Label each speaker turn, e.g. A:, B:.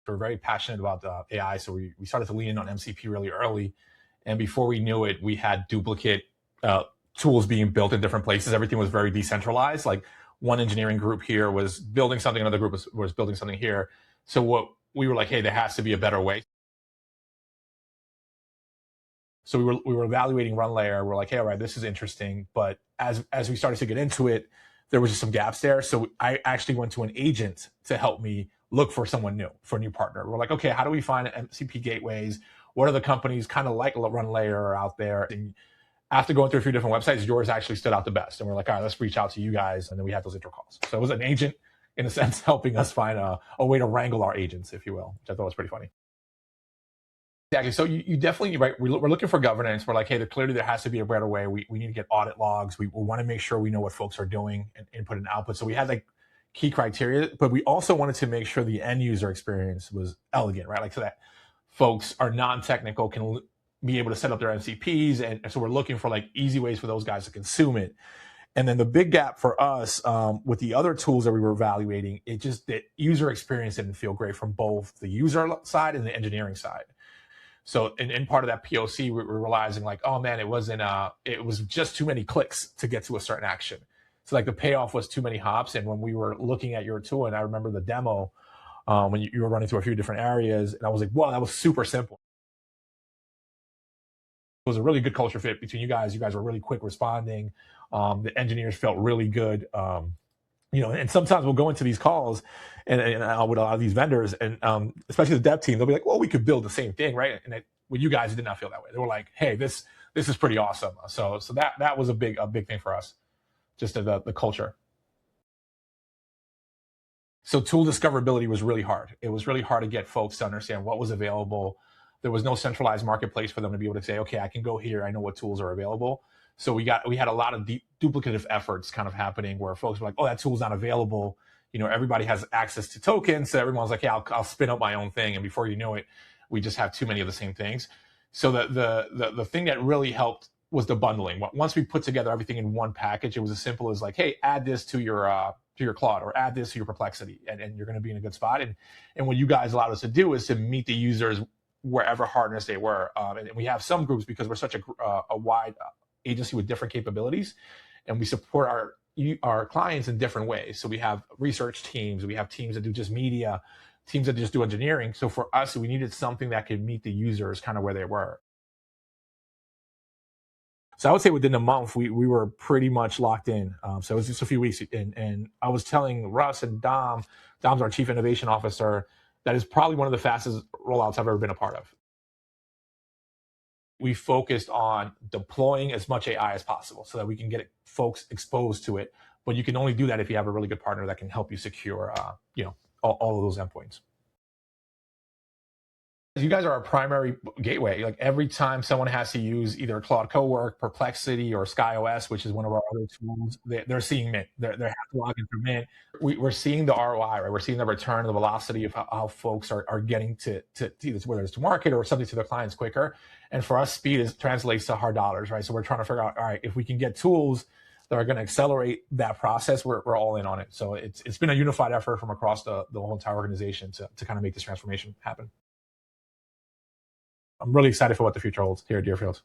A: We're very passionate about AI, so we started to lean in on MCP really early. And before we knew it, we had duplicate tools being built in different places. Everything was very decentralized. Like one engineering group here was building something, another group was building something here. So what we were like, hey, there has to be a better way. So we were evaluating run layer. We're like, hey, all right, this is interesting. But as we started to get into it, there was just some gaps there. So I actually went to an agent to help me look for someone new, for a new partner. We're like, okay, how do we find MCP gateways? What are the companies kind of like run layer out there? And after going through a few different websites, yours actually stood out the best. And we're like, all right, let's reach out to you guys. And then we had those intro calls. So it was an agent, in a sense, helping us find a way to wrangle our agents, if you will, which I thought was pretty funny. Exactly. So you definitely, right, we're looking for governance. We're like, hey, clearly there has to be a better way. We need to get audit logs. We want to make sure we know what folks are doing and input and output. So we had like key criteria, but we also wanted to make sure the end user experience was elegant, right? Like so that folks are non-technical, can be able to set up their MCPs. And so we're looking for like easy ways for those guys to consume it. And then the big gap for us with the other tools that we were evaluating, the user experience didn't feel great from both the user side and the engineering side. So in part of that POC, we were realizing like, oh man, it was just too many clicks to get to a certain action. So like the payoff was too many hops. And when we were looking at your tool, and I remember the demo when you were running through a few different areas, and I was like, wow, that was super simple. It was a really good culture fit between you guys. You guys were really quick responding. The engineers felt really good. And sometimes we'll go into these calls and with a lot of these vendors, and especially the dev team, they'll be like, well, we could build the same thing, right? And with you guys, it did not feel that way. They were like, hey, this is pretty awesome. So that was a big thing for us, just the culture. So tool discoverability was really hard. It was really hard to get folks to understand what was available. There was no centralized marketplace for them to be able to say, okay, I can go here. I know what tools are available. So we had a lot of duplicative efforts kind of happening where folks were like, oh, that tool's not available. Everybody has access to tokens. So everyone's like, yeah, I'll spin up my own thing. And before you know it, we just have too many of the same things. So the thing that really helped was the bundling. Once we put together everything in one package, it was as simple as like, hey, add this to your Claude or add this to your Perplexity, and you're going to be in a good spot. And what you guys allowed us to do is to meet the users wherever hardness they were. And we have some groups because we're such a wide agency with different capabilities, and we support our clients in different ways. So we have research teams, we have teams that do just media, teams that just do engineering. So for us, we needed something that could meet the users kind of where they were. So I would say within a month, we were pretty much locked in. So it was just a few weeks. And I was telling Russ and Dom's our chief innovation officer, that is probably one of the fastest rollouts I've ever been a part of. We focused on deploying as much AI as possible so that we can get folks exposed to it. But you can only do that if you have a really good partner that can help you secure, all of those endpoints. You guys are our primary gateway. Like every time someone has to use either Claude Co-work, Perplexity, or SkyOS, which is one of our other tools, they're seeing Mint. They're have to log in through Mint. We're seeing the ROI, right? We're seeing the return, the velocity of how folks are getting to either whether it's to market or something to their clients quicker. And for us, speed translates to hard dollars, right? So we're trying to figure out, all right, if we can get tools that are going to accelerate that process, we're all in on it. So it's been a unified effort from across the whole entire organization to kind of make this transformation happen. I'm really excited for what the future holds here at Deerfield.